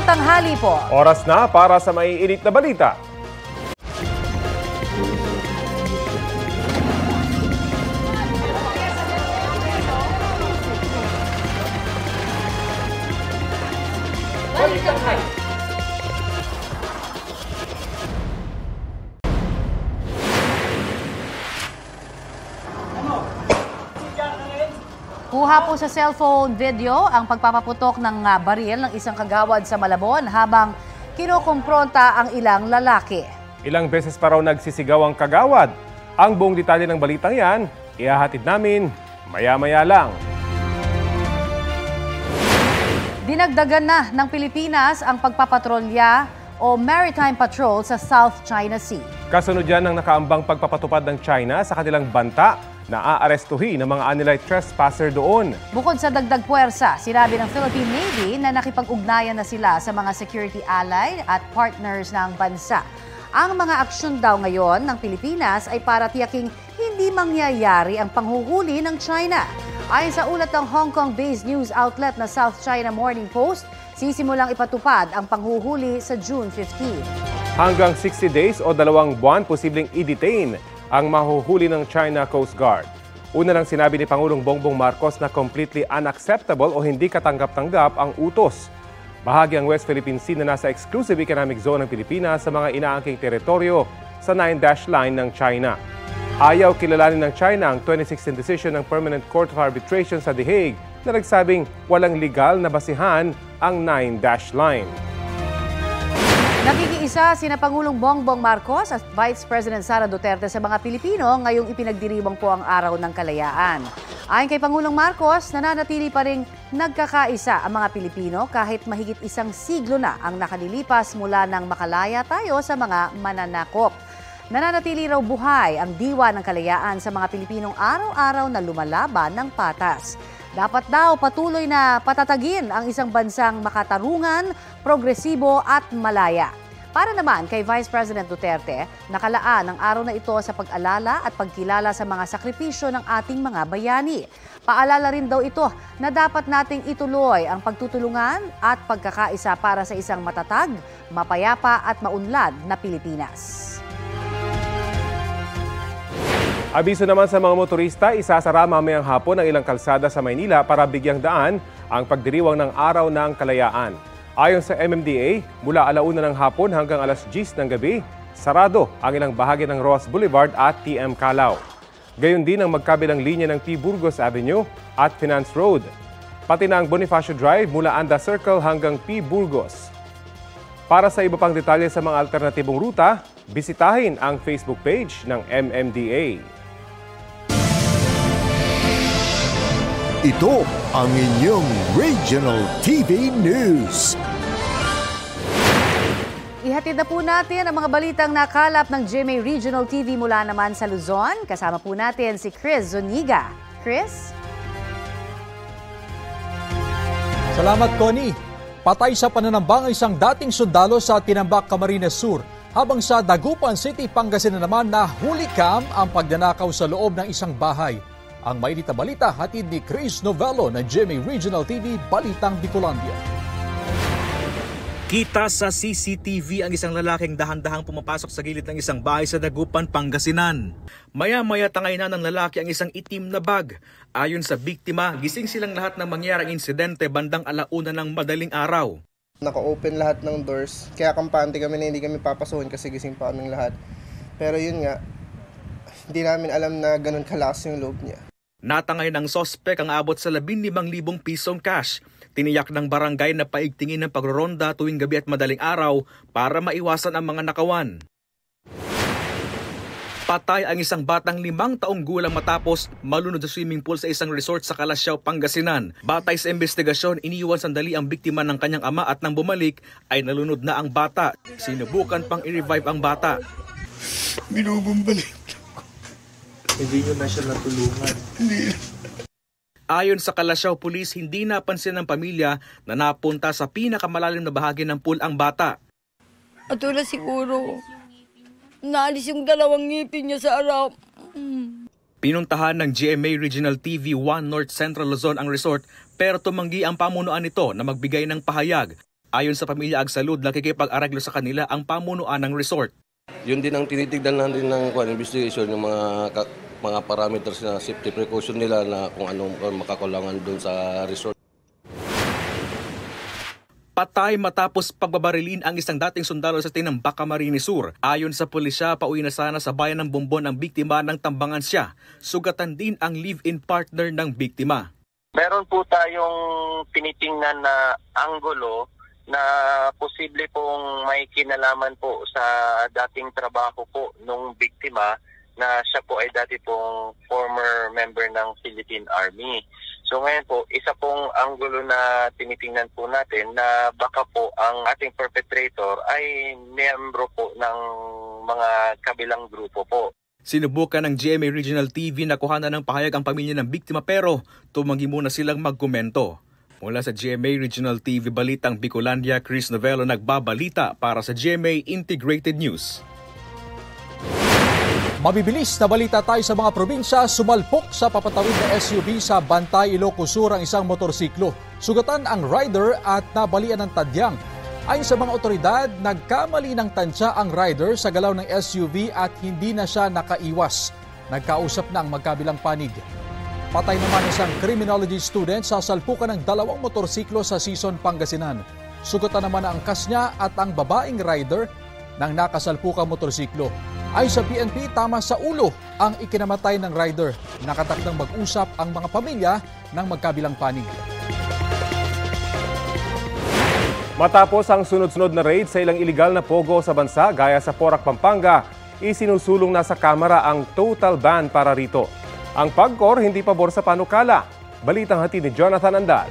tanghali po. Oras na para sa maiinit na balita. Kuha po sa cellphone video ang pagpapaputok ng baril ng isang kagawad sa Malabon habang kinukumpronta ang ilang lalaki. Ilang beses pa raw nagsisigaw ang kagawad. Ang buong detalye ng balitang yan, ihahatid namin maya-maya lang. Dinagdagan na ng Pilipinas ang pagpapatrolya o maritime patrol sa South China Sea. Kasunod yan ng nakaambang pagpapatupad ng China sa kanilang banta na aarestuhin ng mga anilay trespasser doon. Bukod sa dagdag puwersa, sinabi ng Philippine Navy na nakipag-ugnayan na sila sa mga security ally at partners ng bansa. Ang mga aksyon daw ngayon ng Pilipinas ay para tiyaking hindi mangyayari ang panghuhuli ng China. Ayon sa ulat ng Hong Kong-based news outlet na South China Morning Post, sisimulang ipatupad ang panghuhuli sa June 15. Hanggang 60 days o 2 buwan posibleng i-detain ang mahuhuli ng China Coast Guard. Una lang sinabi ni Pangulong Bongbong Marcos na completely unacceptable o hindi katanggap-tanggap ang utos. Bahagi ang West Philippine Sea na nasa exclusive economic zone ng Pilipinas sa mga inaangking teritoryo sa 9-dash line ng China. Ayaw kilalanin ng China ang 2016 decision ng Permanent Court of Arbitration sa The Hague na nagsabing walang legal na basihan ang 9-dash line. Nakikiisa sina Pangulong Bongbong Marcos at Vice President Sara Duterte sa mga Pilipino ngayong ipinagdiriwang po ang Araw ng Kalayaan. Ayon kay Pangulong Marcos, nananatili pa rin nagkakaisa ang mga Pilipino kahit mahigit 1 siglo na ang nakalilipas mula nang makalaya tayo sa mga mananakop. Nananatili raw buhay ang diwa ng kalayaan sa mga Pilipinong araw-araw na lumalaban ng patas. Dapat daw patuloy na patatagin ang isang bansang makatarungan, progresibo at malaya. Para naman kay Vice President Duterte, nakalaan ang araw na ito sa pag-alala at pagkilala sa mga sakripisyo ng ating mga bayani. Paalala rin daw ito na dapat nating ituloy ang pagtutulungan at pagkakaisa para sa isang matatag, mapayapa at maunlad na Pilipinas. Abiso naman sa mga motorista, isasara mamayang hapon ang ilang kalsada sa Maynila para bigyang daan ang pagdiriwang ng Araw ng Kalayaan. Ayon sa MMDA, mula 1:00 ng hapon hanggang 10:00 ng gabi, sarado ang ilang bahagi ng Ross Boulevard at TM Calao. Gayon din ang magkabilang linya ng P. Burgos Avenue at Finance Road. Pati na ang Bonifacio Drive mula Anda Circle hanggang P. Burgos. Para sa iba pang detalye sa mga alternatibong ruta, bisitahin ang Facebook page ng MMDA. Ito ang inyong Regional TV News. Ihatid na po natin ang mga balitang nakalap ng GMA Regional TV mula naman sa Luzon. Kasama po natin si Chris Zuniga. Chris? Salamat, Connie. Patay sa pananambang ang isang dating sundalo sa Tinambak, Camarines Sur. Habang sa Dagupan City, Pangasinan naman na hulikam ang pagnanakaw sa loob ng isang bahay. Ang mainit na balita hatid ni Chris Novello ng GMA Regional TV, Balitang Bicolandia. Kita sa CCTV ang isang lalaking dahan-dahang pumapasok sa gilid ng isang bahay sa Dagupan, Pangasinan. Maya-maya tangay na ng lalaki ang isang itim na bag. Ayon sa biktima, gising silang lahat ng mangyarang insidente bandang 1:00 ng madaling araw. Naka-open lahat ng doors, kaya kampante kami na hindi kami papasukin kasi gising pa kaming lahat. Pero yun nga, hindi namin alam na ganun kalakas yung loob niya. Natangay ng sospek ang abot sa 15,000 pisong cash. Tiniyak ng barangay na paigtingin ng pagroronda tuwing gabi at madaling araw para maiwasan ang mga nakawan. Patay ang isang batang 5 taong gulang matapos malunod sa swimming pool sa isang resort sa Calasiao, Pangasinan. Batay sa investigasyon, iniwan sandali ang biktima ng kanyang ama at nang bumalik ay nalunod na ang bata. Sinubukan pang i-revive ang bata. Binubumbalik. Hindi nyo na siya natulungan. Hindi. Ayon sa Calasiao Police, hindi napansin ng pamilya na napunta sa pinakamalalim na bahagi ng pool ang bata. At wala siguro, naalis yung 2 ngipin niya sa harap. Pinuntahan ng GMA Regional TV 1 North Central Luzon ang resort pero tumanggi ang pamunuan nito na magbigay ng pahayag. Ayon sa pamilya Agsalud, nakikipag-areglo sa kanila ang pamunuan ng resort. Yun din ang tinitignan natin ng investigation, yung mga parameters na safety precaution nila na kung anong makakulangan doon sa resort. Patay matapos pagbabarilin ang isang dating sundalo sa Tinambak, Camarines Sur. Ayon sa pulisya, pauwi na sana sa bayan ng Bombon ang biktima ng tambangan siya. Sugatan din ang live-in partner ng biktima. Meron po tayong tinitingnan na anggulo na posible pong may kinalaman po sa dating trabaho po nung biktima na siya po ay dati pong former member ng Philippine Army. So ngayon po, isa pong anggulo na tinitingnan po natin na baka po ang ating perpetrator ay miyembro po ng mga kabilang grupo po. Sinubukan ng GMA Regional TV na kuhanan ng pahayag ang pamilya ng biktima pero tumanggi muna silang magkomento. Mula sa GMA Regional TV Balitang Bicolandia, Chris Novello nagbabalita para sa GMA Integrated News. Mabibilis na balita tayo sa mga probinsya. Sumalpok sa papatawid na SUV sa Bantay, Ilocos Sur ang isang motorsiklo. Sugatan ang rider at nabalian ng tadyang. Ayon sa mga otoridad, nagkamali ng tansya ang rider sa galaw ng SUV at hindi na siya nakaiwas. Nagkausap na ang magkabilang panig. Patay naman isang criminology student sa salpukan ng 2 motorsiklo sa Sison, Pangasinan. Sugatan naman ang angkas niya at ang babaeng rider ng nakasalpukang motorsiklo. Ayon sa PNP, tama sa ulo ang ikinamatay ng rider. Nakatakdang mag-usap ang mga pamilya ng magkabilang panig. Matapos ang sunod-sunod na raid sa ilang iligal na pogo sa bansa gaya sa Porac, Pampanga, isinusulong na sa Kamara ang total ban para rito. Ang PAGCOR hindi pabor sa panukala. Balitang hatid ni Jonathan Andal.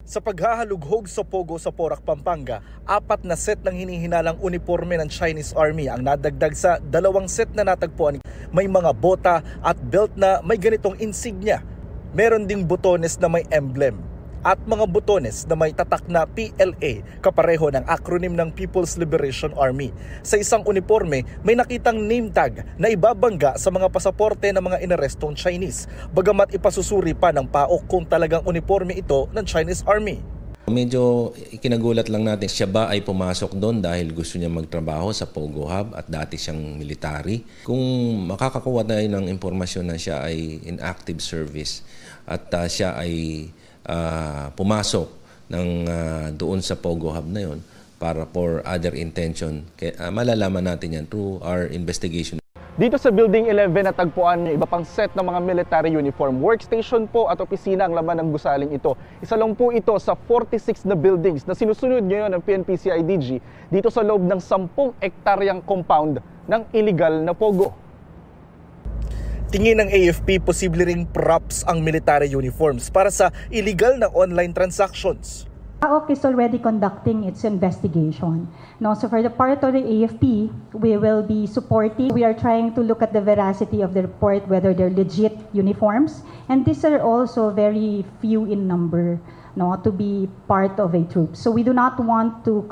Sa paghahalughog sa pogo sa Porac, Pampanga, 4 na set ng hinihinalang uniforme ng Chinese Army ang nadagdag sa 2 set na natagpuan. May mga bota at belt na may ganitong insignia. Meron ding butones na may emblem at mga butones na may tatak na PLA, kapareho ng acronym ng People's Liberation Army. Sa isang uniforme, may nakitang name tag na ibabangga sa mga pasaporte ng mga inarestong Chinese, bagamat ipasusuri pa ng PAOK kung talagang uniforme ito ng Chinese Army. Medyo ikinagulat lang natin, siya ba ay pumasok doon dahil gusto niya magtrabaho sa Pogo Hub at dati siyang military. Kung makakakuha tayo ng impormasyon na siya ay in active service at siya ay pumasok doon sa Pogo Hub na yon para for other intention, malalaman natin yan through our investigation. Dito sa Building 11 natagpuan niyo iba pang set ng mga military uniform. Workstation po at opisina ang laman ng gusaling ito. Isa lang po ito sa 46 na buildings na sinusunod ngayon ng PNP-CIDG dito sa loob ng 10 hektaryang compound ng illegal na pogo. Tingin ng AFP, posible ring props ang military uniforms para sa illegal na online transactions. PAOK is already conducting its investigation. No, so for the part of the AFP, we will be supporting. We are trying to look at the veracity of the report, whether they're legit uniforms. And these are also very few in number, no, to be part of a troop. So we do not want to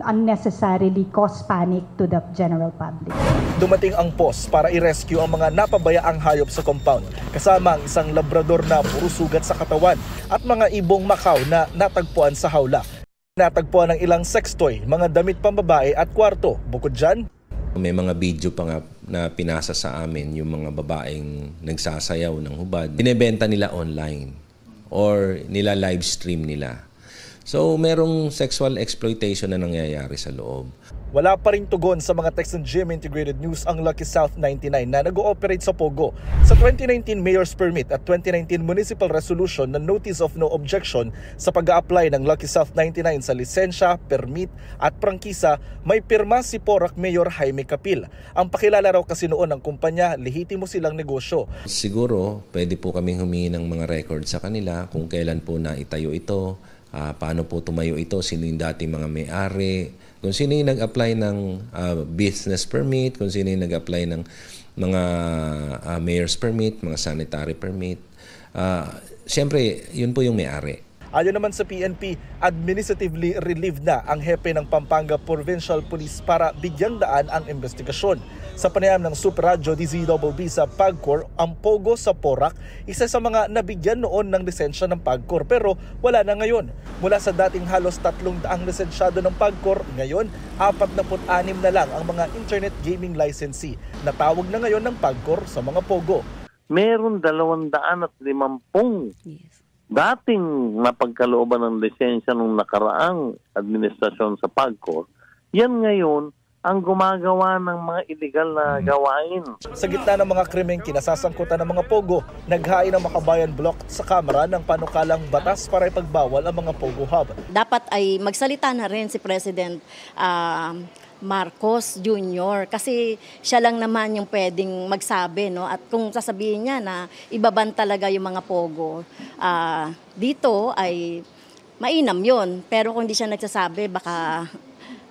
unnecessarily cause panic to the general public. Dumating ang POS para i-rescue ang mga napabayaang hayop sa compound, kasama ang isang labrador na puro sugat sa katawan at mga ibong Macau na natagpuan sa hawla. Natagpuan ng ilang sex toy, mga damit pambabae at kwarto. Bukod dyan, may mga video pa nga na pinasa sa amin yung mga babaeng nagsasayaw ng hubad. Binebenta nila online or nila live stream nila. So merong sexual exploitation na nangyayari sa loob. Wala pa ring tugon sa mga text ng GMA Integrated News ang Lucky South 99 na nag-ooperate sa Pogo. Sa 2019 Mayor's Permit at 2019 Municipal Resolution na Notice of No Objection sa pag-a-apply ng Lucky South 99 sa lisensya, permit at prangkisa, may pirma si Porac Mayor Jaime Capil. Ang pakilala raw kasi noon ng kumpanya, lehitimo silang negosyo. Siguro pwede po kami humingi ng mga record sa kanila kung kailan po na itayo ito, paano po tumayo ito, sino yung dating mga may-ari, kung sino yung nag-apply ng business permit, kung sino yung nag-apply ng mga mayor's permit, mga sanitary permit. Siyempre, yun po yung may-ari. Ayon naman sa PNP, administratively relieved na ang hepe ng Pampanga Provincial Police para bigyang daan ang investigasyon. Sa panayam ng Super Radyo DZBB sa PAGCOR, ang Pogo sa Porac, isa sa mga nabigyan noon ng lisensya ng PAGCOR pero wala na ngayon. Mula sa dating halos 300 lisensyado ng PAGCOR, ngayon 46 na lang ang mga internet gaming licensee na tawag na ngayon ng PAGCOR sa mga Pogo. Meron 250 dating napagkalooban ng lisensya nung nakaraang administrasyon sa PAGCOR. Yan ngayon ang gumagawa ng mga illegal na gawain. Sa gitna ng mga krimeng kinasasangkutan ng mga Pogo, naghain ang Makabayan Block sa Kamara ng panukalang batas para ipagbawal ang mga Pogo Hub. Dapat ay magsalita na rin si President Marcos Jr. kasi siya lang naman yung pwedeng magsabi, no? At kung sasabihin niya na ibaban talaga yung mga Pogo, dito ay mainam yun. Pero kung hindi siya nagsasabi, baka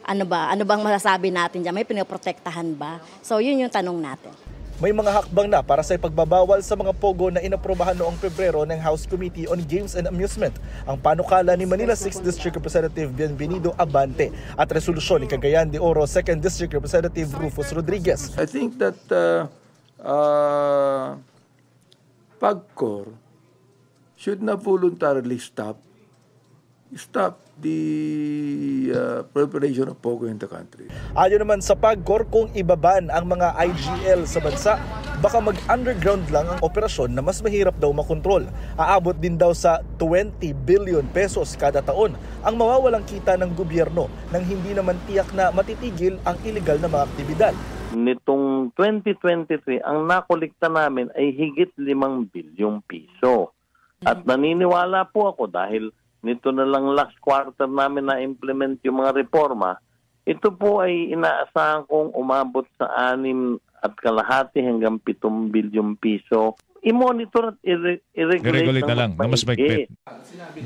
ano bang masasabi natin dyan? May pinoprotektahan ba? So yun yung tanong natin. May mga hakbang na para sa ipagbabawal sa mga Pogo na inaprobahan noong Pebrero ng House Committee on Games and Amusement, ang panukala ni Manila 6th District Representative Bienvenido Abante at resolusyon ni Cagayan de Oro 2nd District Representative Rufus Rodriguez. I think that PAGCOR should not voluntarily stop the preparation of Pogo in the country. Ayon naman sa PAGCOR, kung ibaban ang mga IGL sa bansa, baka mag-underground lang ang operasyon na mas mahirap daw makontrol. Aabot din daw sa 20 billion pesos kada taon ang mawawalang kita ng gobyerno nang hindi naman tiyak na matitigil ang illegal na mga aktibidad. Nitong 2023, ang nakolekta namin ay higit 5 bilyong piso. At naniniwala po ako dahil nito na lang last quarter namin na implement yung mga reforma, ito po ay inaasahan kong umabot sa 6.5 hanggang 7 bilyong piso. I-monitor at i-regulate na lang, na mas maigpit.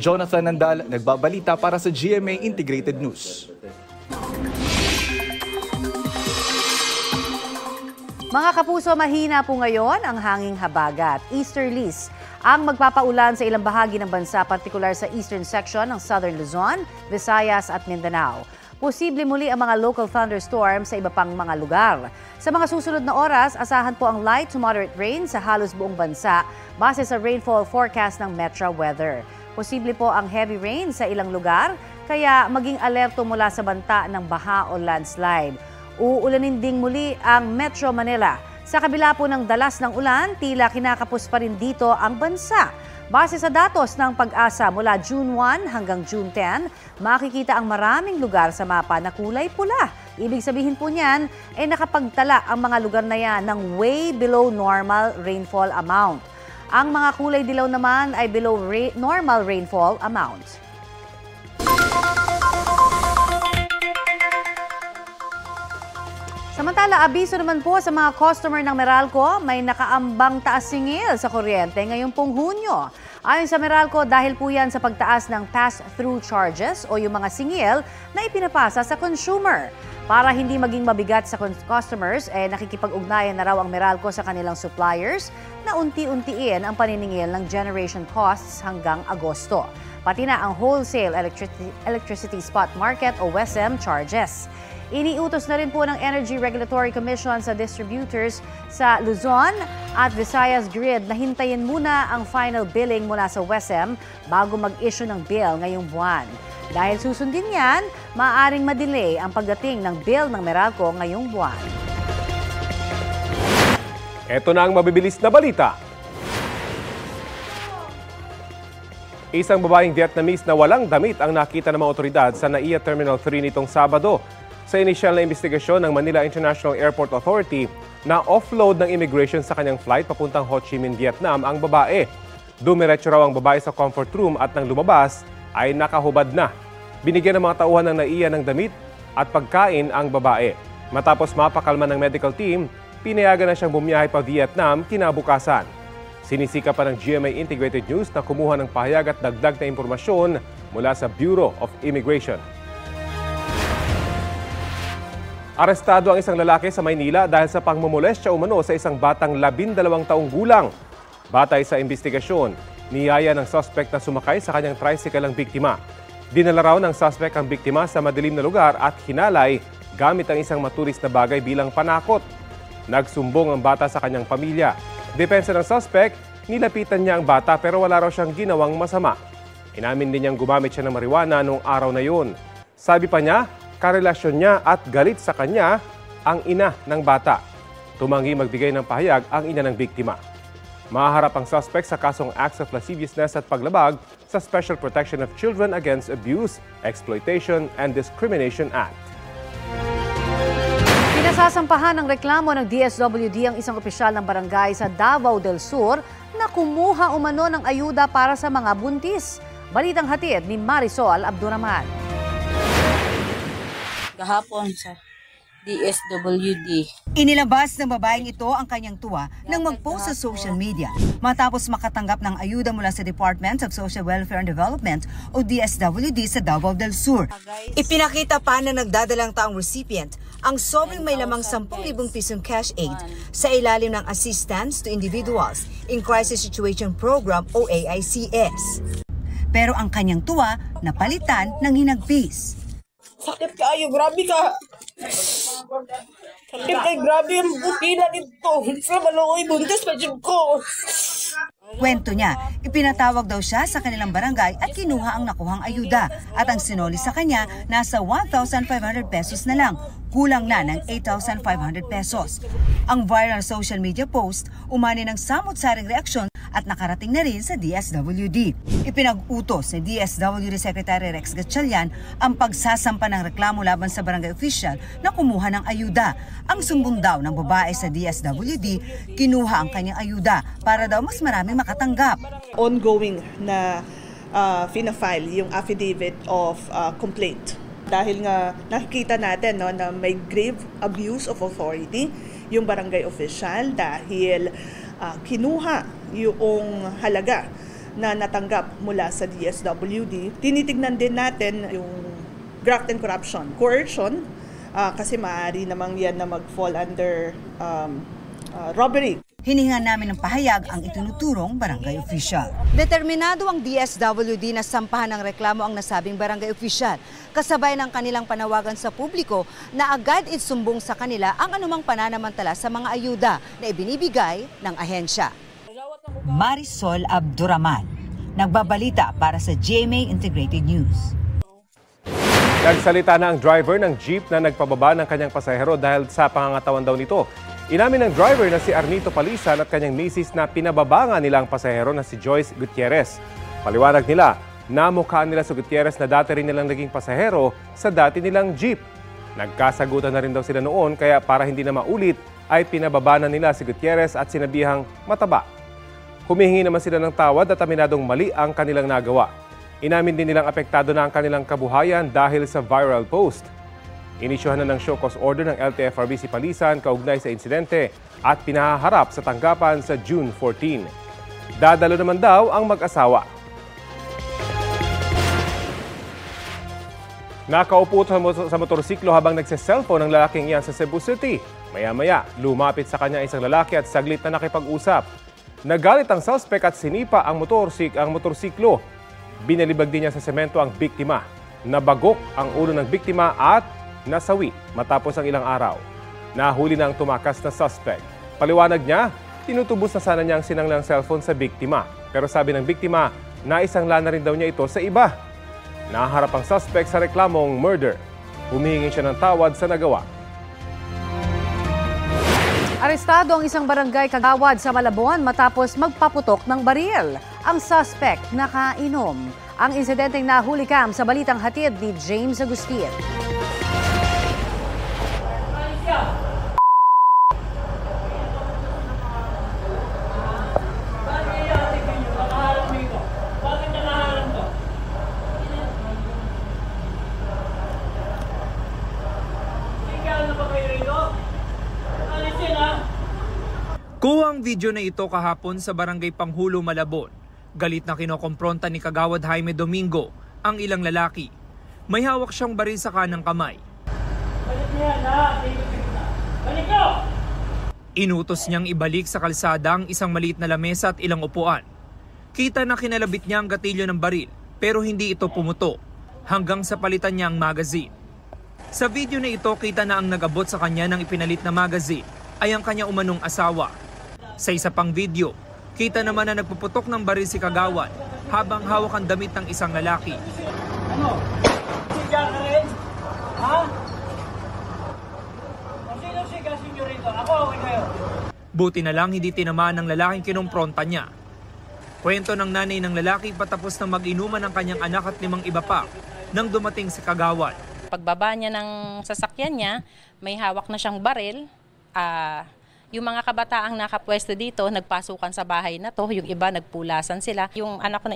Jonathan Nandal, nagbabalita para sa GMA Integrated News. Mga kapuso, mahina po ngayon ang hanging habagat. Easterlies ang magpapaulan sa ilang bahagi ng bansa, partikular sa eastern section ng Southern Luzon, Visayas at Mindanao. Posible muli ang mga local thunderstorms sa iba pang mga lugar. Sa mga susunod na oras, asahan po ang light to moderate rain sa halos buong bansa base sa rainfall forecast ng Metro Weather. Posible po ang heavy rain sa ilang lugar, kaya maging alerto mula sa banta ng baha o landslide. Uulanin ding muli ang Metro Manila. Sa kabila po ng dalas ng ulan, tila kinakapos pa rin dito ang bansa. Base sa datos ng Pag-asa mula June 1 hanggang June 10, makikita ang maraming lugar sa mapa na kulay pula. Ibig sabihin po niyan, nakapagtala ang mga lugar na yan ng way below normal rainfall amount. Ang mga kulay dilaw naman ay below normal rainfall amount. Samantala, abiso naman po sa mga customer ng Meralco, may nakaambang taas singil sa kuryente ngayong pong Hunyo. Ayon sa Meralco, dahil po yan sa pagtaas ng pass-through charges o yung mga singil na ipinapasa sa consumer. Para hindi maging mabigat sa customers, nakikipag-ugnayan na raw ang Meralco sa kanilang suppliers na unti-untiin ang paniningil ng generation costs hanggang Agosto. Pati na ang wholesale electricity spot market o WESM charges. Iniutos na rin po ng Energy Regulatory Commission sa distributors sa Luzon at Visayas Grid na hintayin muna ang final billing mula sa WESM bago mag-issue ng bill ngayong buwan. Dahil susundin yan, maaaring madelay ang pagdating ng bill ng Meralco ngayong buwan. Ito na ang mabibilis na balita. Isang babaeng Vietnamese na walang damit ang nakita ng mga otoridad sa NAIA Terminal 3 nitong Sabado. Sa inisyal na investigasyon ng Manila International Airport Authority na offload ng immigration sa kanyang flight papuntang Ho Chi Minh, Vietnam ang babae. Dumiretso raw ang babae sa comfort room at nang lumabas ay nakahubad na. Binigyan ng mga tauhan ng NAIA ng damit at pagkain ang babae. Matapos mapakalma ng medical team, pinayagan na siyang bumiyahe pa Vietnam kinabukasan. Sinisika pa ng GMA Integrated News na kumuha ng pahayag at dagdag na impormasyon mula sa Bureau of Immigration. Arestado ang isang lalaki sa Maynila dahil sa pangmomolestya umano sa isang batang 12 taong gulang. Batay sa investigasyon, Niyaya ng suspect na sumakay sa kanyang tricycle ang biktima. Dinala raw ng suspect ang biktima sa madilim na lugar at hinalay gamit ang isang matulis na bagay bilang panakot. Nagsumbong ang bata sa kanyang pamilya. Depensa ng suspect, nilapitan niya ang bata pero wala raw siyang ginawang masama. Inamin din niyang gumamit siya ng marijuana noong araw na yun. Sabi pa niya, karelasyon niya at galit sa kanya ang ina ng bata. Tumanggi magbigay ng pahayag ang ina ng biktima. Mahaharap ang suspect sa kasong acts of lasciviousness at paglabag sa Special Protection of Children Against Abuse, Exploitation, and Discrimination Act. Pinasasampahan ng reklamo ng DSWD ang isang opisyal ng barangay sa Davao del Sur na kumuha umano ng ayuda para sa mga buntis. Balitang hatid ni Marisol Abduraman. Kahapon sa DSWD. Inilabas ng babaeng ito ang kanyang tuwa nang mag-post sa social media matapos makatanggap ng ayuda mula sa Department of Social Welfare and Development o DSWD sa Davao del Sur. Ipinakita pa na nagdadalang taong recipient ang sobrang may lamang 10,000 pisong cash aid sa ilalim ng Assistance to Individuals in Crisis Situation Program o AICS. Pero ang kanyang tuwa napalitan ng hinagpis. Sakit kayo, grabe ka. Sakit kay grabe ang bukina dito. Sa maluoy, buntis pa dyan ko. Kwento niya, ipinatawag daw siya sa kanilang barangay at kinuha ang nakuhang ayuda. At ang sinoli sa kanya, nasa 1,500 pesos na lang. Kulang na ng 8,500 pesos. Ang viral social media post, umani ng samot-saring reaksyon at nakarating na rin sa DSWD. Ipinag-utos ni DSWD Secretary Rex Gatchalian ang pagsasampa ng reklamo laban sa barangay official na kumuha ng ayuda. Ang sumbong daw ng babae sa DSWD, kinuha ang kanyang ayuda para daw mas maraming makatanggap. Ongoing na fina-file yung affidavit of complaint. Dahil nga nakikita natin na may grave abuse of authority yung barangay official dahil kinuha yung halaga na natanggap mula sa DSWD. Tinitignan din natin yung graft and corruption, coercion, kasi maaari namang yan na mag-fall under robbery. Hininga namin ng pahayag ang itinuturong barangay official. Determinado ang DSWD na sampahan ng reklamo ang nasabing barangay official, kasabay ng kanilang panawagan sa publiko na agad isumbong sa kanila ang anumang pananamantala sa mga ayuda na ibinibigay ng ahensya. Marisol Abduraman, nagbabalita para sa GMA Integrated News. Nagsalita na ang driver ng jeep na nagpababa ng kanyang pasahero dahil sa pangangatawan daw nito. Inamin ng driver na si Arnito Palisan at kanyang misis na pinababa nga nila ang pasahero na si Joyce Gutierrez. Paliwanag nila, namukhaan nila si Gutierrez na dati rin nilang naging pasahero sa dati nilang jeep. Nagkasagutan na rin daw sila noon kaya para hindi na maulit ay pinababa na nila si Gutierrez at sinabihang mataba. Humihingi naman sila ng tawad at aminadong mali ang kanilang nagawa. Inamin din nilang apektado na ang kanilang kabuhayan dahil sa viral post. Inisyuhan na ng show cause order ng LTFRB si Palisan kaugnay sa insidente at pinahaharap sa tanggapan sa June 14. Dadalo naman daw ang mag-asawa. Nakaupo sa motorsiklo habang nagse-cellphone ang lalaking iyan sa Cebu City. Maya-maya, lumapit sa kanya isang lalaki at saglit na nakipag-usap. Nagalit ang suspect at sinipa ang motorsiklo. Binalibag din niya sa semento ang biktima. Nabagok ang ulo ng biktima at nasawi matapos ang ilang araw. Nahuli na ang tumakas na suspect. Paliwanag niya, tinutubos na sana niya ang sinanglang cellphone sa biktima. Pero sabi ng biktima, naisangla na rin daw niya ito sa iba. Naharap ang suspect sa reklamong murder. Humihingi siya ng tawad sa nagawa. Arestado ang isang barangay kagawad sa Malabon matapos magpaputok ng baril. Ang suspect nakainom. Ang insidenteng nahulikam sa balitang hatid ni James Agustin. Kuha ang video na ito kahapon sa Barangay Panghulo, Malabon. Galit na kinokompronta ni Kagawad Jaime Domingo ang ilang lalaki. May hawak siyang baril sa kanang kamay. Inutos niyang ibalik sa kalsada ang isang maliit na lamesa at ilang upuan. Kita na kinalabit niya ang gatilyo ng baril pero hindi ito pumuto hanggang sa palitan niya ang magazine. Sa video na ito, kita na ang nag-abot sa kanya ng ipinalit na magazine ay ang kanya umanong asawa. Sa isa pang video, kita naman na nagpuputok ng baril si Kagawad habang hawak ang damit ng isang lalaki. Ano? Siga ka rin? Ha? Sino sigasin nyo rito? Ako okay kayo. Buti na lang hindi tinamaan ng lalaking kinumpronta niya. Kwento ng nanay ng lalaki patapos na mag-inuman ng kanyang anak at 5 iba pa nang dumating si Kagawad. Pagbaba niya ng sasakyan niya, may hawak na siyang baril. Yung mga kabataang nakapwesto dito, nagpasukan sa bahay na to. Yung iba, nagpulasan sila. Yung anak ko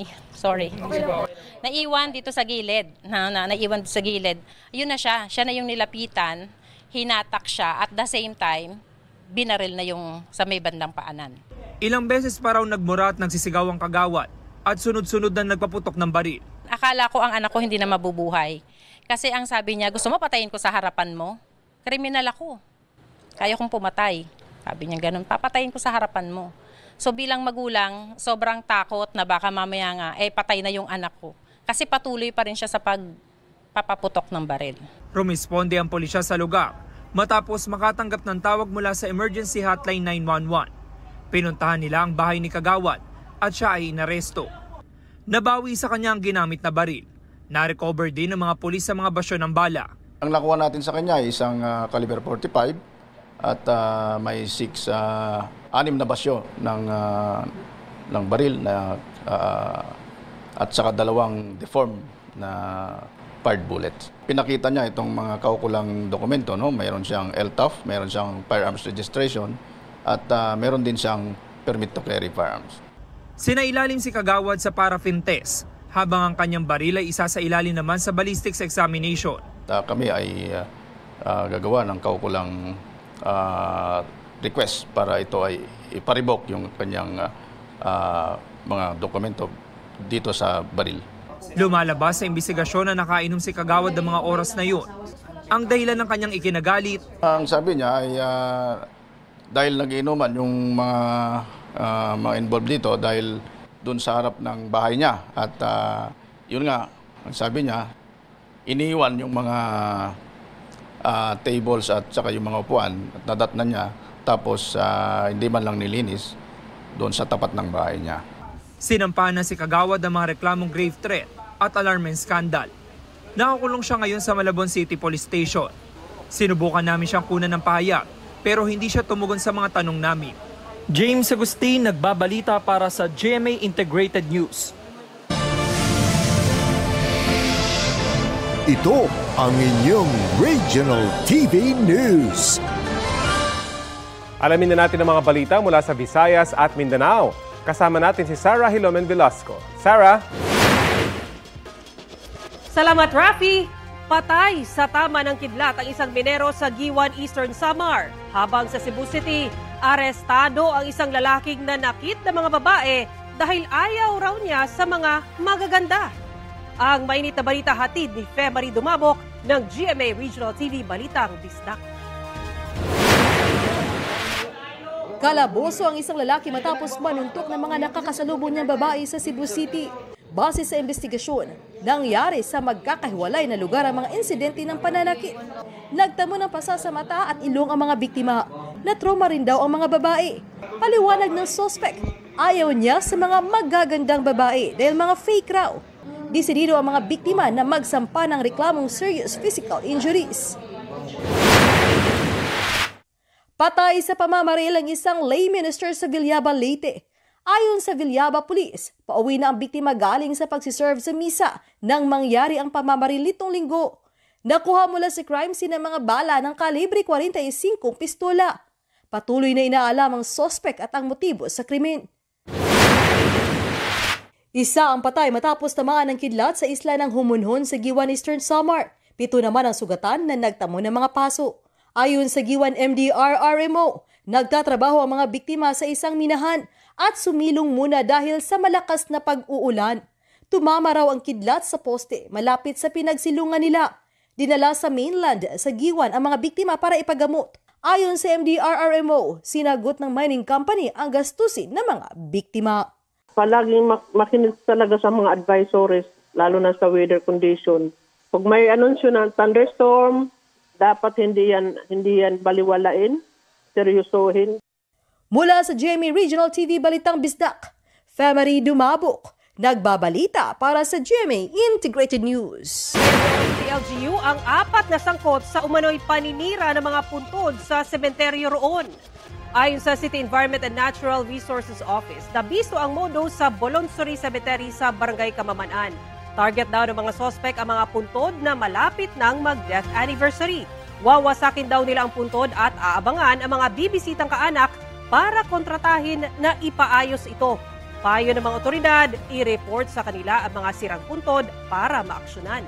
naiwan dito sa gilid. Naiwan dito sa gilid. Yun na siya. Siya na yung nilapitan. Hinatak siya. At the same time, binaril na yung sa may bandang paanan. Ilang beses pa raw nagmura at nagsisigaw ang Kagawad at sunod-sunod na nagpaputok ng baril. Akala ko ang anak ko hindi na mabubuhay. Kasi ang sabi niya, gusto mo patayin ko sa harapan mo? Kriminal ako. Kaya kong pumatay. Sabi niya ganun, papatayin ko sa harapan mo. So bilang magulang, sobrang takot na baka mamaya nga, patay na yung anak ko. Kasi patuloy pa rin siya sa pagpapaputok ng baril. Rumisponde ang pulisya sa lugar matapos makatanggap ng tawag mula sa emergency hotline 911. Pinuntahan nila ang bahay ni Kagawad at siya ay inaresto. Nabawi sa kanya ang ginamit na baril. Na-recover din ng mga pulis sa mga basyo ng bala. Ang nakuha natin sa kanya ay isang caliber 45 at may 6 na basyo ng baril na at saka 2 deformed na fired bullets. Pinakita niya itong mga kaukulang dokumento, no? Mayroon siyang LTAF, mayroon siyang firearms registration at mayroon din siyang permit to carry firearms. Sinailalim si Kagawad sa paraffin test habang ang kanyang baril ay isa sa ilalim naman sa ballistics examination. Kami ay gagawa ng kaukulang request para ito ay iparibok yung kanyang mga dokumento dito sa baril. Lumalabas sa imbestigasyon na nakainom si Kagawad ng mga oras na yun. Ang dahilan ng kanyang ikinagalit. Ang sabi niya ay dahil nagiinuman yung mga involved dito dahil doon sa harap ng bahay niya. At yun nga, ang sabi niya, iniwan yung mga tables at saka yung mga upuan at nadatnan niya. Tapos hindi man lang nilinis doon sa tapat ng bahay niya. Sinampahan na si Kagawad ng mga reklamong grave threat at alarming scandal. Nakakulong siya ngayon sa Malabon City Police Station. Sinubukan namin siyang kunan ng pahayag pero hindi siya tumugon sa mga tanong namin. James Agustin, nagbabalita para sa GMA Integrated News. Ito ang inyong Regional TV News. Alamin na natin ang mga balita mula sa Visayas at Mindanao. Kasama natin si Sarah Hilomen Velasco. Sarah? Salamat, Rafi! Patay sa tama ng kidlat ang isang minero sa Giwan, Eastern Samar. Habang sa Cebu City, arestado ang isang lalaking nanakit ng mga babae dahil ayaw raw niya sa mga magaganda. Ang mainit na balita hatid ni February Dumabok ng GMA Regional TV Balitang Bisdak. Kalaboso ang isang lalaki matapos manuntok ng mga nakakasalubong niyang babae sa Cebu City. Base sa investigasyon, nangyari sa magkakahiwalay na lugar ang mga insidente ng pananakit. Nagtamo ng pasa sa mata at ilong ang mga biktima. Na-trauma rin daw ang mga babae. Paliwanag ng suspect, ayaw niya sa mga magagandang babae dahil mga fake raw. Desidido ang mga biktima na magsampa ng reklamong serious physical injuries. Patay sa pamamaril ang isang lay minister sa Villaba, Leyte. Ayon sa Villaba Police, pauwi na ang biktima galing sa pagsiserve sa misa nang mangyari ang pamamaril nitong linggo. Nakuha mula sa crime scene ng mga bala ng kalibre 45 pistola. Patuloy na inaalam ang suspect at ang motibo sa krimen. Isa ang patay matapos tamaan ng kidlat sa isla ng Humunhon sa Giwan, Eastern Samar. 7 naman ang sugatan na nagtamo ng mga paso. Ayon sa Giwan MDR-RMO, nagtatrabaho ang mga biktima sa isang minahan at sumilong muna dahil sa malakas na pag-uulan. Tumama raw ang kidlat sa poste malapit sa pinagsilungan nila. Dinala sa mainland sa Giwan ang mga biktima para ipagamot. Ayon sa MDR-RMO, sinagot ng mining company ang gastusin ng mga biktima. palaging makinig talaga sa mga advisories, lalo na sa weather condition. Pag may anunsyo ng thunderstorm, dapat hindi yan baliwalain, seryosohin. Mula sa GMA Regional TV Balitang Bisdak, Femery Dumabok, nagbabalita para sa GMA Integrated News. Si LGU ang 4 na sangkot sa umano'y paninira ng mga puntod sa sementeryo roon. Ayon sa City Environment and Natural Resources Office, nabisto ang modo sa Bolonsuri Cemetery sa Barangay Kamamanaan. Target daw ng mga sospek ang mga puntod na malapit ng mag-death anniversary. Wawasakin daw nila ang puntod at aabangan ang mga bibisitang kaanak para kontratahin na ipaayos ito. Payo ng mga otoridad, i-report sa kanila ang mga sirang puntod para maaksyonan.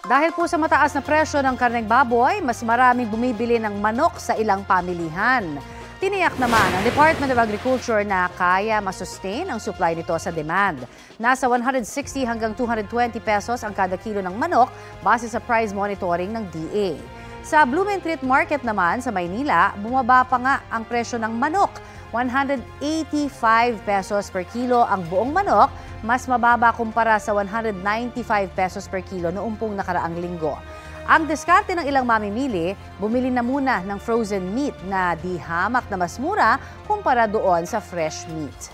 Dahil po sa mataas na presyo ng karneng baboy, mas maraming bumibili ng manok sa ilang pamilihan. Tiniyak naman ng Department of Agriculture na kaya masustain ang supply nito sa demand. Nasa 160 hanggang 220 pesos ang kada kilo ng manok base sa price monitoring ng DA. Sa Blumentritt Market naman sa Maynila, bumaba pa nga ang presyo ng manok. 185 pesos per kilo ang buong manok, mas mababa kumpara sa 195 pesos per kilo noong pong nakaraang linggo. Ang diskarte ng ilang mamimili, bumili na muna ng frozen meat na di hamak na mas mura kumpara doon sa fresh meat.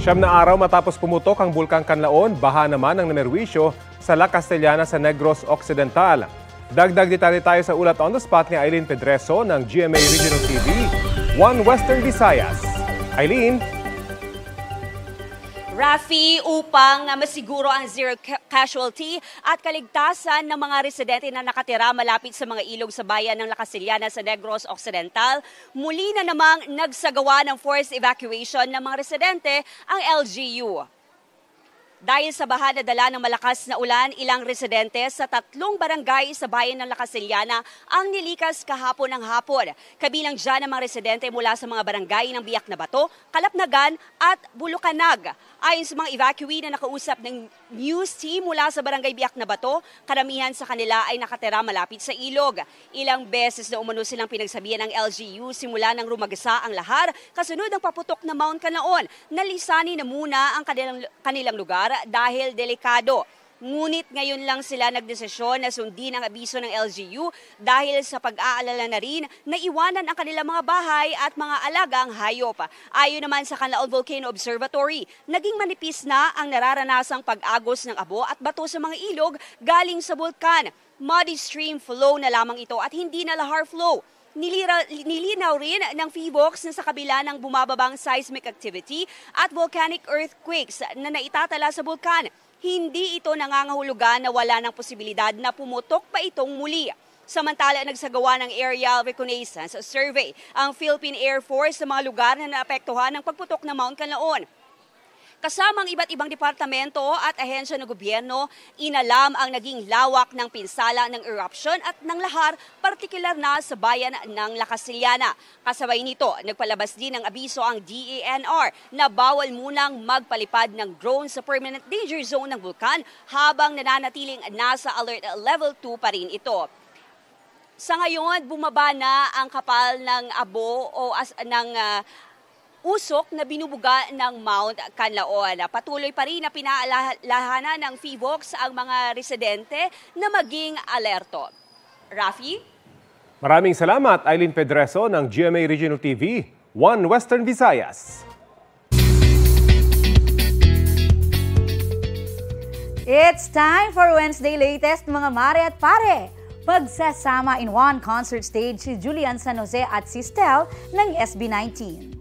Siyam na araw matapos pumutok ang Bulkang Kanlaon, baha naman ang namerwisyo sa La Castellana sa Negros Occidental. Dagdag detalye tayo sa ulat on the spot ni Eileen Pedreso ng GMA Regional TV, One Western Visayas. Eileen? Rafi, upang masiguro ang zero casualty at kaligtasan ng mga residente na nakatira malapit sa mga ilog sa bayan ng La Castellana sa Negros Occidental, muli na namang nagsagawa ng forced evacuation ng mga residente ang LGU. Dahil sa baha na dala ng malakas na ulan, ilang residente sa 3 barangay sa bayan ng La Castellana ang nilikas kahapon ng hapon. Kabilang dyan ang mga residente mula sa mga barangay ng Biak na Bato, Kalapnagan at Bulucanag. Ayon sa mga evacuee na nakausap ng news team mula sa barangay Biak na Bato, karamihan sa kanila ay nakatira malapit sa ilog. Ilang beses na umano silang pinagsabihan ng LGU simula nang rumagasa ang lahar kasunod ng paputok na Mount Kanlaon. Nalisanin na muna ang kanilang lugar dahil delikado. Ngunit ngayon lang sila nagdesisyon na sundin ang abiso ng LGU dahil sa pag-aalala na rin na iwanan ang kanilang mga bahay at mga alagang hayop. Ayon naman sa Canlaon Volcano Observatory, naging manipis na ang nararanasang pag-agos ng abo at bato sa mga ilog galing sa bulkan. Muddy stream flow na lamang ito at hindi na lahar flow. Nilinaw rin ng PHIVOLCS na sa kabila ng bumababang seismic activity at volcanic earthquakes na naitatala sa bulkan, hindi ito nangangahulugan na wala ng posibilidad na pumutok pa itong muli. Samantala, nagsagawa ng aerial reconnaissance survey ang Philippine Air Force sa mga lugar na naapektuhan ng pagputok ng Mount Kanlaon. Kasamang iba't ibang departamento at ahensya ng gobyerno, inalam ang naging lawak ng pinsala ng eruption at ng lahar, partikular na sa bayan ng La Castellana. Kasabay nito, nagpalabas din ng abiso ang DENR na bawal munang magpalipad ng drone sa permanent danger zone ng bulkan habang nananatiling nasa alert level 2 pa rin ito. Sa ngayon, bumaba na ang kapal ng abo o usok na binubuga ng Mount Kanlaon. Patuloy pa rin na pinaalahanan ng PHIVOLCS ang mga residente na maging alerto. Rafi? Maraming salamat, Eileen Pedreso ng GMA Regional TV, One Western Visayas. It's time for Wednesday Latest, mga mare at pare. Pagsasama in one concert stage si Julian San Jose at si Stel ng SB19.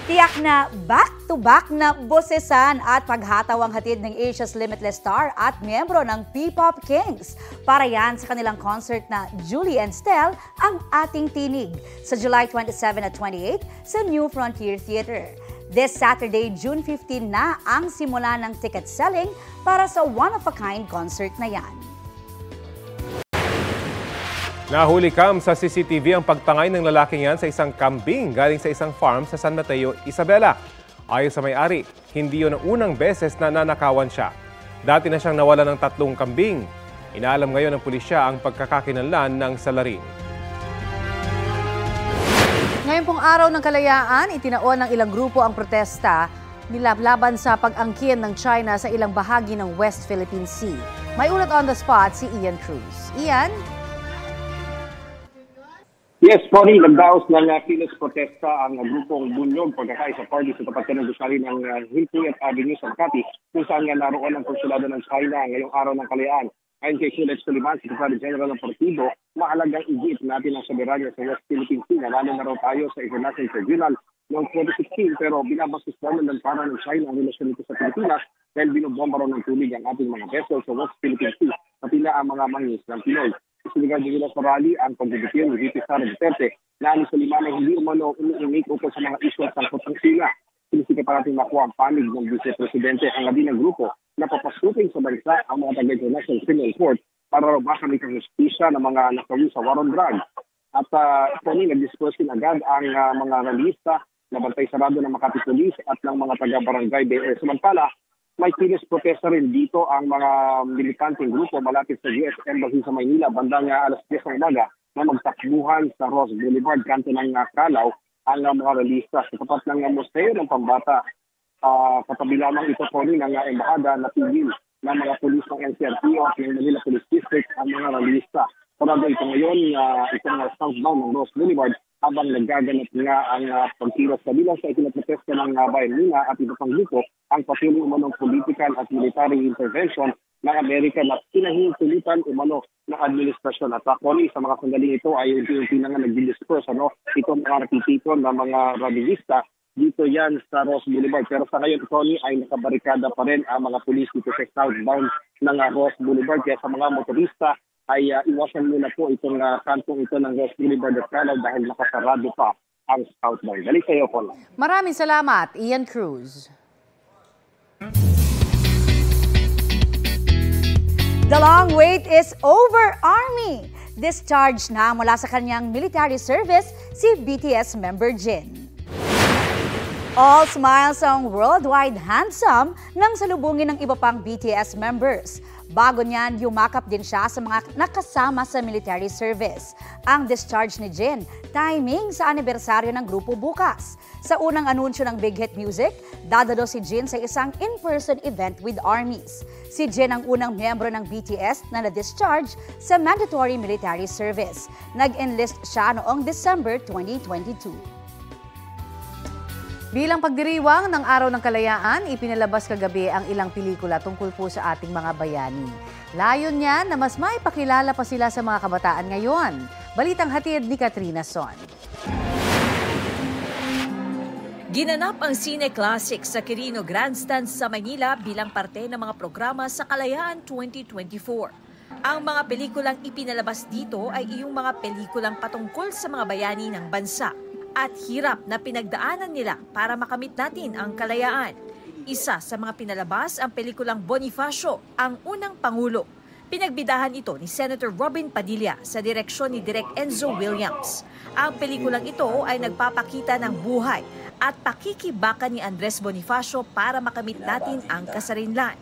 Tiyak na back-to-back na bosesan at paghatawang hatid ng Asia's Limitless Star at miyembro ng P-Pop Kings. Para yan sa kanilang concert na Julie and Stel, ang ating tinig sa July 27 at 28 sa New Frontier Theater. This Saturday, June 15 na ang simula ng ticket selling para sa one-of-a-kind concert na yan. Nahuli kam sa CCTV ang pagtangay ng lalaking yan sa isang kambing galing sa isang farm sa San Mateo, Isabela. Ayon sa may-ari, hindi yun ang unang beses na nanakawan siya. Dati na siyang nawala ng 3 kambing. Inaalam ngayon ng pulisya ang pagkakakilanlan ng salarin. Ngayon pong araw ng kalayaan, itinaon ng ilang grupo ang protesta laban sa pag-angkin ng China sa ilang bahagi ng West Philippine Sea. May ulat on the spot si Ian Cruz. Ian? Yes, Connie, nagdaos ng kilos protesta ang grupong Bunyog Pagkakaisa Party sa tapat ng gusali ng Hillpuyat Avenue sa Makati, kung saan nga naroon ang konsulado ng China ngayong araw ng kalayaan. Ayon kay Sulet Suliman, Secretary General ng Partido, mahalagang i-giit natin ang soberanya sa West Philippine Sea. Nalalo na raw tayo sa International Tribunal noong 2016 pero binabastos naman ng para ng China ang relasyon nito sa Pilipinas dahil binobomba raw ng tubig ang ating mga vessels sa West Philippine Sea, pati na ang mga mangis ng Pinoy. Isinigaw nila sa rally ang pagbibitiyo ni VP Sara Duterte na ni Suliman ay hindi umano umiimik ukol sa mga isyu ng sangkot ng China. Sinisika pa natin makuha ang panig ng Vice Presidente ang labi ng grupo na papasukin sa bansa ang mga taga-International Criminal Court para raw makamit ang justisya ng mga nasawi sa war on drugs. At ito nag-disperse din agad ang mga realista na bantay sarado ng Makati Police at ng mga taga-barangay BR. Samantala, may kilos protesta rin dito ang mga militanteng grupo malapit sa US Embassy sa Maynila bandang alas 10 ng umaga na magtakbuhan sa Ross Boulevard, kanto ng Calao, ang mga realista sa tapat ng Museo ng Pambata. Katabi lamang ito po rin ng embahada na tigil ng mga pulis ng NCRPO at ng Manila Police District ang mga realista. Parado ito ngayon, itong southbound ng Ross Boulevard habang nagaganap nga ang pagkilos kabilang sa itinatapesta ng Bayan Nina at iba pang grupo ang patuloy umanong political at military intervention ng Amerika na pinahihintulutan umano ng administrasyon. At actually, sa mga sandaling ito ay unti-unti na nga nag-disperse itong mga nakitipon ng mga radilista dito yan sa Ross Boulevard. Pero sa ngayon, Tony, ay nakabarikada pa rin ang mga pulis dito sa southbound ng Ross Boulevard. Kaya sa mga motorista ay iwasan muna po itong kantong ito ng Ross Boulevard at Calao dahil nakasarado pa ang southbound. Dali sa iyo, Paul. Maraming salamat, Ian Cruz. The long wait is over, Army! Discharged na mula sa kanyang military service si BTS member Jin. All smiles ang worldwide handsome nang salubungin ng iba pang BTS members. Bago niyan, yumakap din siya sa mga nakasama sa military service. Ang discharge ni Jin, timing sa anibersaryo ng grupo bukas. Sa unang anunsyo ng Big Hit Music, dadalo si Jin sa isang in-person event with armies. Si Jin ang unang miyembro ng BTS na na-discharge sa mandatory military service. Nag-enlist siya noong December 2022. Bilang pagdiriwang ng Araw ng Kalayaan, ipinalabas kagabi ang ilang pelikula tungkol po sa ating mga bayani. Layon niyan na mas maipakilala pa sila sa mga kabataan ngayon. Balitang hatid ni Katrina Son. Ginanap ang Cine Classics sa Quirino Grandstand sa Maynila bilang parte ng mga programa sa Kalayaan 2024. Ang mga pelikulang ipinalabas dito ay iyong mga pelikulang patungkol sa mga bayani ng bansa at hirap na pinagdaanan nila para makamit natin ang kalayaan. Isa sa mga pinalabas ang pelikulang Bonifacio, ang unang Pangulo. Pinagbidahan ito ni Senator Robin Padilla sa direksyon ni Direk Enzo Williams. Ang pelikulang ito ay nagpapakita ng buhay at pakikibaka ni Andres Bonifacio para makamit natin ang kasarinlan.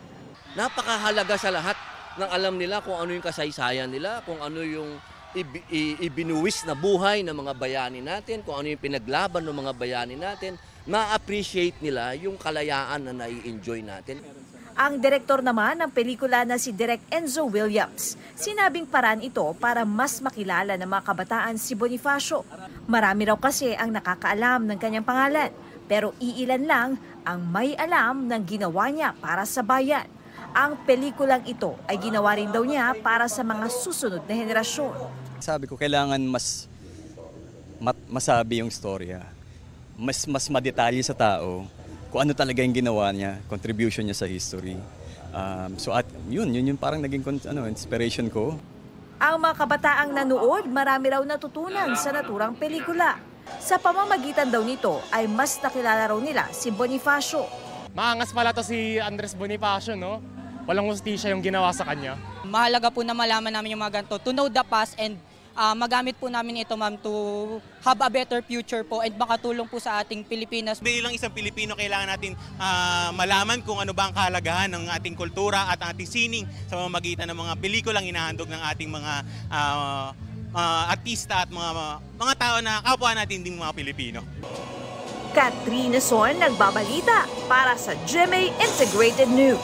Napakahalaga sa lahat ng alam nila kung ano yung kasaysayan nila, kung ano yung ibinuwis na buhay ng mga bayani natin, kung ano yung pinaglaban ng mga bayani natin, ma-appreciate nila yung kalayaan na nai-enjoy natin. Ang direktor naman ng pelikula na si Direk Enzo Williams, sinabing paraan ito para mas makilala ng mga kabataan si Bonifacio. Marami raw kasi ang nakakaalam ng kanyang pangalan, pero iilan lang ang may alam ng ginawa niya para sa bayan. Ang pelikulang ito ay ginawa rin daw niya para sa mga susunod na henerasyon. Sabi ko, kailangan mas masabi yung storya. Mas madetalye sa tao kung ano talaga yung ginawa niya, contribution niya sa history. So at yun parang naging inspiration ko. Ang mga kabataang nanood, marami raw natutunan sa naturang pelikula. Sa pamamagitan daw nito ay mas nakilala raw nila si Bonifacio. Maangas pala to si Andres Bonifacio, no? Walang hustisya yung ginawa sa kanya. Mahalaga po na malaman namin yung mga ganito, to know the past and magamit po namin ito, ma'am, to have a better future po and makatulong po sa ating Pilipinas. Bilang isang Pilipino, kailangan natin malaman kung ano ba ang kahalagahan ng ating kultura at ating sining sa pamamagitan ng mga pelikulang inahandog ng ating mga artista at mga tao na kapwa natin ding mga Pilipino. Katrina Son nagbabalita para sa GMA Integrated News.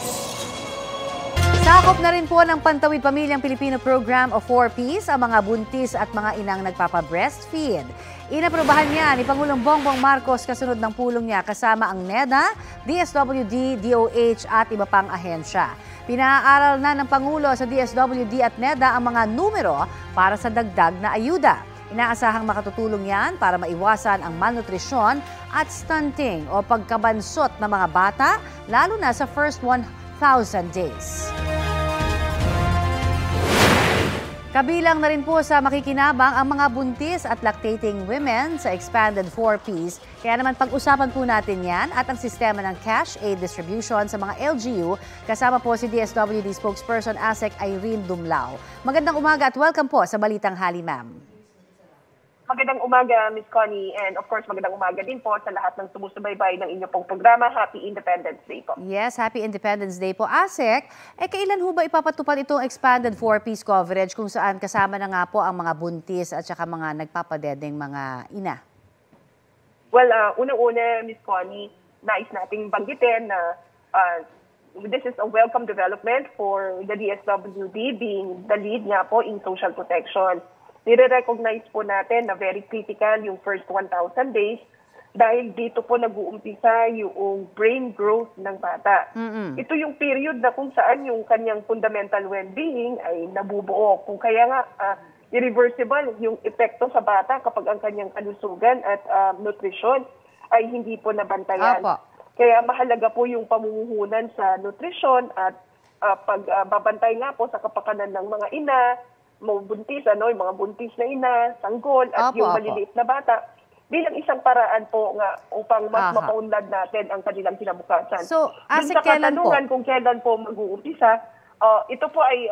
Sakop na rin po ng Pantawid Pamilyang Pilipino Program o 4Ps ang mga buntis at mga inang nagpapa-breastfeed. Inaprubahan niya ni Pangulong Bongbong Marcos kasunod ng pulong niya kasama ang NEDA, DSWD, DOH at iba pang ahensya. Pinaaral na ng Pangulo sa DSWD at NEDA ang mga numero para sa dagdag na ayuda. Inaasahang makatutulong yan para maiwasan ang malnutrisyon at stunting o pagkabansot ng mga bata, lalo na sa first 1,000 days. Kabilang na rin po sa makikinabang ang mga buntis at lactating women sa expanded 4Ps. Kaya naman pag-usapan po natin yan at ang sistema ng cash aid distribution sa mga LGU. Kasama po si DSWD spokesperson ASEC Irene Dumlao. Magandang umaga at welcome po sa Balitang Hali, ma'am. Magandang umaga, Ms. Connie, and of course, magandang umaga din po sa lahat ng sumusubaybay ng inyong pong programa. Happy Independence Day po. Yes, Happy Independence Day po. ASEC, kailan ho ba ipapatupad itong expanded 4Ps coverage kung saan kasama na nga po ang mga buntis at saka mga nagpapadedeng mga ina? Well, unang-una, Ms. Connie, nais nating banggitin na this is a welcome development for the DSWD being the lead nga po in social protection. Nire-recognize po natin na very critical yung first 1,000 days dahil dito po nag-uumpisa yung brain growth ng bata. Ito yung period na kung saan yung kanyang fundamental well-being ay nabubuo. Kung kaya nga irreversible yung epekto sa bata kapag ang kanyang kalusugan at nutrition ay hindi po nabantayan. Kaya mahalaga po yung pamumuhunan sa nutrition at pagbabantay nga po sa kapakanan ng mga ina, mga buntis, yung mga buntis na ina, sanggol, at yung maliliit na bata, bilang isang paraan po nga upang mas mapaunlad natin ang kanilang kinabukasan. So, sa katanungan kung kailan po mag-uumpisa, ito po ay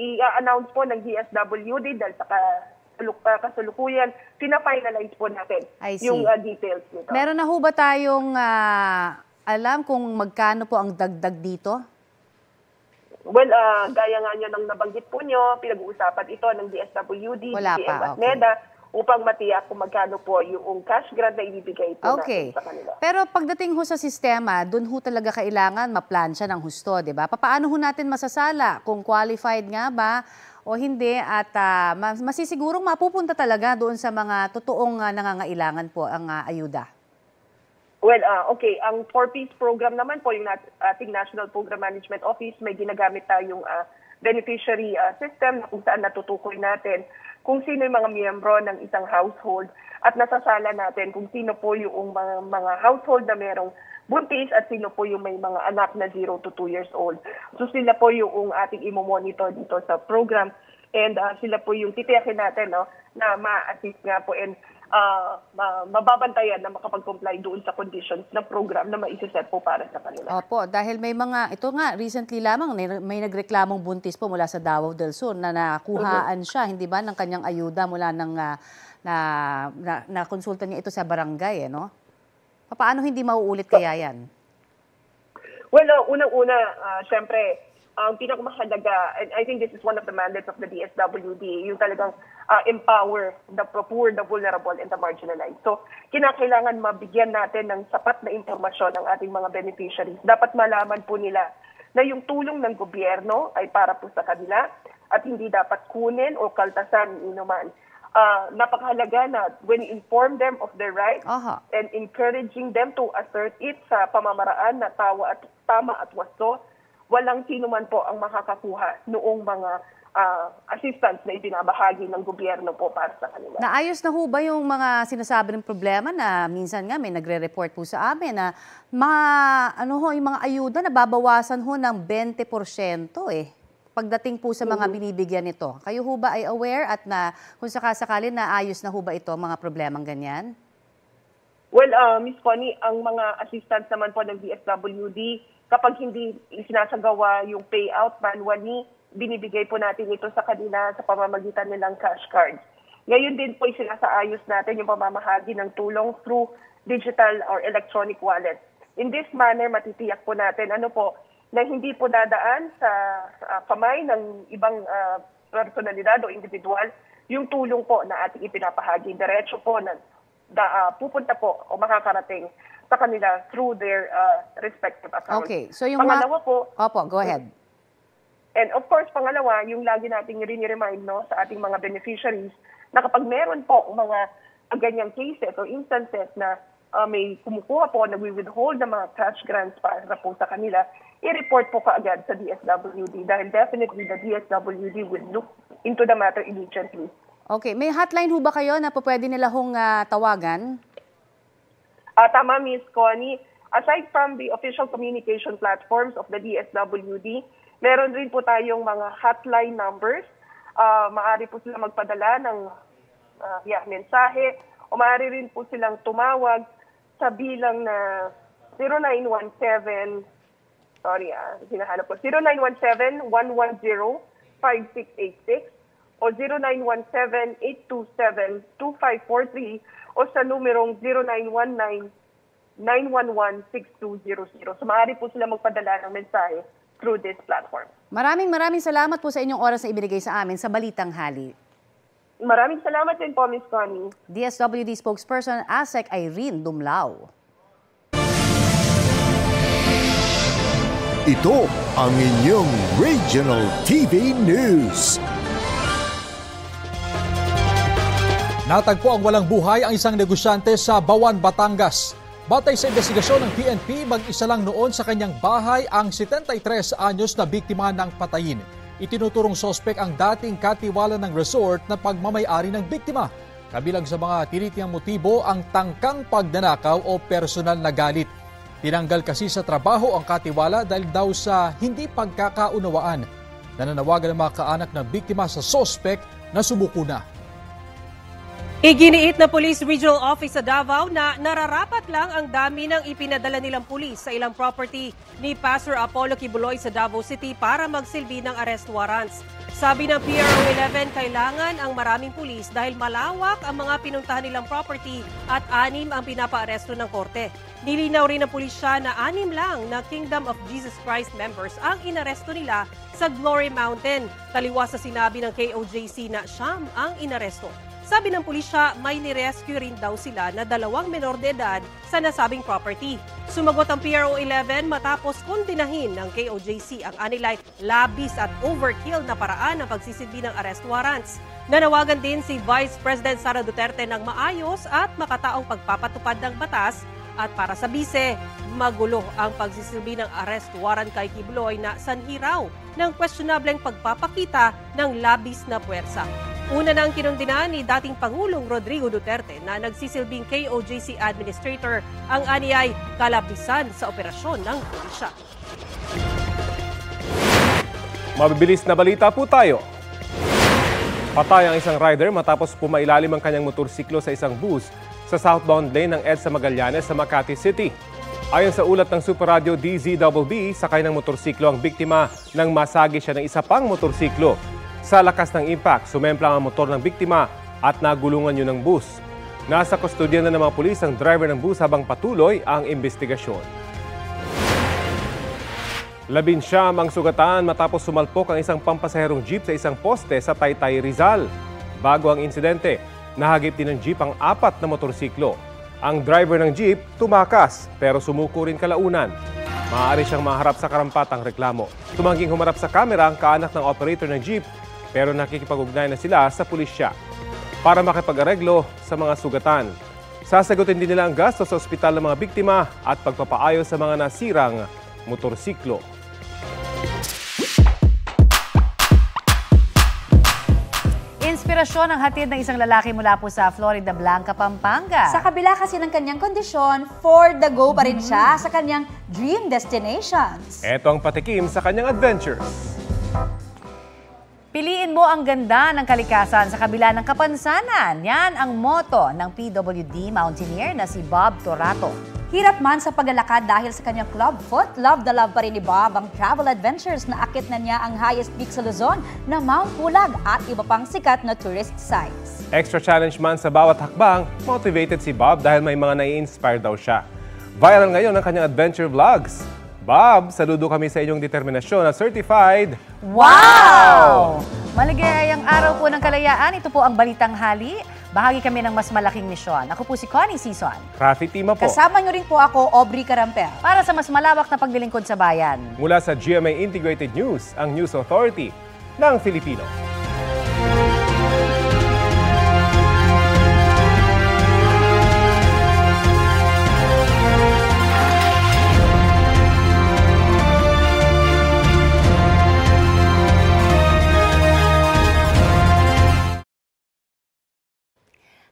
i-announce po ng DSWD dahil sa kasulukuyan, pina-finalize po natin yung details nito. Meron na ho ba tayong alam kung magkano po ang dagdag dito? Well, gaya nga nyo nang nabanggit po nyo, pinag-uusapan ito ng DSWD, DTM at NEDA upang matiyak kung magkano po yung cash grant na ibibigay po natin sa kanila. Pero pagdating ho sa sistema, dun ho talaga kailangan maplansya ng husto, di ba? Paano ho natin masasala kung qualified nga ba o hindi at masisigurong mapupunta talaga doon sa mga totoong nangangailangan po ang ayuda? Well, okay. Ang 4Ps program naman po, yung ating National Program Management Office, may ginagamit tayong beneficiary system na kung saan natutukoy natin kung sino yung mga miyembro ng isang household at nasasala natin kung sino po yung mga household na merong buntis at sino po yung may mga anak na 0 to 2 years old. So sila po yung ating imo-monitor dito sa program and sila po yung titiyakin natin na ma-assist nga po and mababantayan na makapag-comply doon sa conditions ng program na maisaset po para sa kanila. Opo, dahil may mga, ito nga, recently lamang, may nagreklamong buntis po mula sa Davao del Sur na nakuhaan siya, hindi ba, ng kanyang ayuda mula ng na konsulta niya ito sa barangay, no? Paano hindi mauulit kaya yan? Well, unang-una, syempre, ang pinakamahalaga, and I think this is one of the mandates of the DSWD, yung talagang empower the poor, the vulnerable, and the marginalized. So, kinakailangan mabigyan natin ng sapat na impormasyon ang ating mga beneficiaries. Dapat malaman po nila na yung tulong ng gobyerno ay para po sa kanila at hindi dapat kunin o kaltasan inuman. Napakahalaga na when you inform them of their rights and encouraging them to assert it sa pamamaraan na tama at wasto, walang sino man po ang makakakuha noong mga assistance na ibinabahagi ng gobyerno po para sa kanila. Naayos na ho ba yung mga sinasabi ng problema na minsan nga may nagre-report po sa amin na yung mga ayuda na babawasan ho ng 20% pagdating po sa mga binibigyan nito. Kayo ho ba ay aware at na kung sakasakali naayos na ho ba ito mga problemang ganyan? Well, Ms. Connie, ang mga assistance naman po ng DSWD, kapag hindi sinasagawa yung payout manually, binibigay po natin ito sa kanila sa pamamagitan nilang cash cards. Ngayon din po isinasaayos natin yung pamamahagi ng tulong through digital or electronic wallet. In this manner, matitiyak po natin na hindi po dadaan sa kamay ng ibang personalidad o individual yung tulong po na ating ipinapahagi. Diretso po na pupunta po o makakarating sa kanila through their respective accounts. Okay, so yung pangalawa po, go ahead. And of course, pangalawa, yung lagi nating rini-remind sa ating mga beneficiaries na kapag meron po mga ganyang cases or instances na may kumukuha po, nag-withhold ng mga cash grants para po sa kanila, i-report po kaagad sa DSWD dahil definitely the DSWD will look into the matter immediately. Okay, may hotline ho ba kayo na pwede nila hong tawagan? Tama, Ms. Connie. Aside from the official communication platforms of the DSWD, meron rin po tayong mga hotline numbers. Maaari po sila magpadala ng mensahe o maaari rin po silang tumawag sa bilang na 0917, hinahanap ko, 0917-110-5686 o 0917-827-2543 o sa numerong 0919-911-6200. So maaari po sila magpadala ng mensahe through this platform. Maraming salamat po sa inyong oras na ibinigay sa amin sa Balitang Hali. Maraming salamat din po, Ms. Connie. DSWD spokesperson ASEC Irene Dumlao. Ito ang inyong Regional TV News. Natagpo ang walang buhay ang isang negosyante sa Bawan, Batangas. Batay sa investigasyon ng PNP, mag-isa lang noon sa kanyang bahay ang 73 anyos na biktima ng patayin. Itinuturong sospek ang dating katiwala ng resort na pagmamay-ari ng biktima. Kabilang sa mga tinitiyang motibo ang tangkang pagnanakaw o personal na galit. Tinanggal kasi sa trabaho ang katiwala dahil daw sa hindi pagkakaunawaan. Nananawagan ang mga kaanak ng biktima sa sospek na sumuko na. Iginiit na Police Regional Office sa Davao na nararapat lang ang dami ng ipinadala nilang pulis sa ilang property ni Pastor Apollo Kibuloy sa Davao City para magsilbi ng arrest warrants. Sabi ng PRO 11, kailangan ang maraming pulis dahil malawak ang mga pinuntahan nilang property at 6 ang pinapaaresto ng korte. Nilinaw rin ng pulisya na 6 lang na Kingdom of Jesus Christ members ang inaresto nila sa Glory Mountain. Taliwas sa sinabi ng KOJC na siyam ang inaresto. Sabi ng pulisya, may nirescue rin daw sila na 2 menor de edad sa nasabing property. Sumagot ang PRO 11 matapos kondinahin ng KOJC ang anilay labis at overkill na paraan ng pagsisilbi ng arrest warrants. Nanawagan din si Vice President Sara Duterte ng maayos at makataong pagpapatupad ng batas at para sa bise, magulo ang pagsisilbi ng arrest warrant kay Kibuloy na sanhi raw ng questionableng pagpapakita ng labis na puwersa. Una nang kinundinan ni dating Pangulong Rodrigo Duterte na nagsisilbing KOJC Administrator ang aniyay kalabisan sa operasyon ng pulisya. Mabibilis na balita po tayo. Patay ang isang rider matapos pumailalim ang kanyang motorsiklo sa isang bus sa southbound lane ng EDSA Magallanes sa Makati City. Ayon sa ulat ng Super Radio DZBB, sakay ng motorsiklo ang biktima nang masagi siya ng isa pang motorsiklo. Sa lakas ng impact, sumemplang ang motor ng biktima at nagulungan yun ng bus. Nasa kustodya na ng mga pulis ang driver ng bus habang patuloy ang investigasyon. 19 ang sugatan matapos sumalpok ang isang pampasaherong jeep sa isang poste sa Taytay, Rizal. Bago ang insidente, nahagip din ng jeep ang 4 na motorsiklo. Ang driver ng jeep tumakas pero sumuko rin kalaunan. Maaari siyang maharap sa karampatang reklamo. Tumangking humarap sa kamera ang kaanak ng operator ng jeep pero nakikipag-ugnay na sila sa pulisya para makipag-areglo sa mga sugatan. Sasagutin din nila ang gastos sa ospital ng mga biktima at pagpapaayos sa mga nasirang motorsiklo. Inspirasyon ang hatid ng isang lalaki mula po sa Florida Blanca, Pampanga. Sa kabila kasi ng kanyang kondisyon, for the go pa rin siya sa kanyang dream destinations. Ito ang patikim sa kanyang adventures. Piliin mo ang ganda ng kalikasan sa kabila ng kapansanan. Yan ang motto ng PWD mountaineer na si Bob Torato. Hirap man sa paglalakad dahil sa kanyang club foot, love pa rin ni Bob ang travel adventures na akit na niya ang highest peak sa Luzon na Mount Pulag at iba pang sikat na tourist sites. Extra challenge man sa bawat hakbang, motivated si Bob dahil may mga nai-inspire daw siya. Viral ngayon ang kanyang adventure vlogs. Bob, saludo kami sa inyong determinasyon na certified. Wow! Maligayang araw po ng kalayaan. Ito po ang Balitang Hali. Bahagi kami ng mas malaking misyon. Ako po si Connie Sison. Rafi Tima po. Kasama niyo rin po ako, Aubrey Carampel. Para sa mas malawak na paglilingkod sa bayan. Mula sa GMA Integrated News, ang News Authority ng Filipino.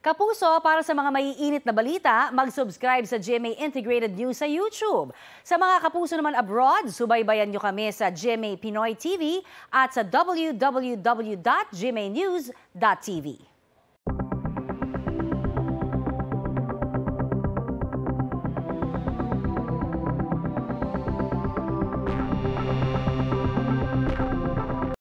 Kapuso, para sa mga maiinit na balita, mag-subscribe sa GMA Integrated News sa YouTube. Sa mga kapuso naman abroad, subaybayan nyo kami sa GMA Pinoy TV at sa www.gmanews.tv.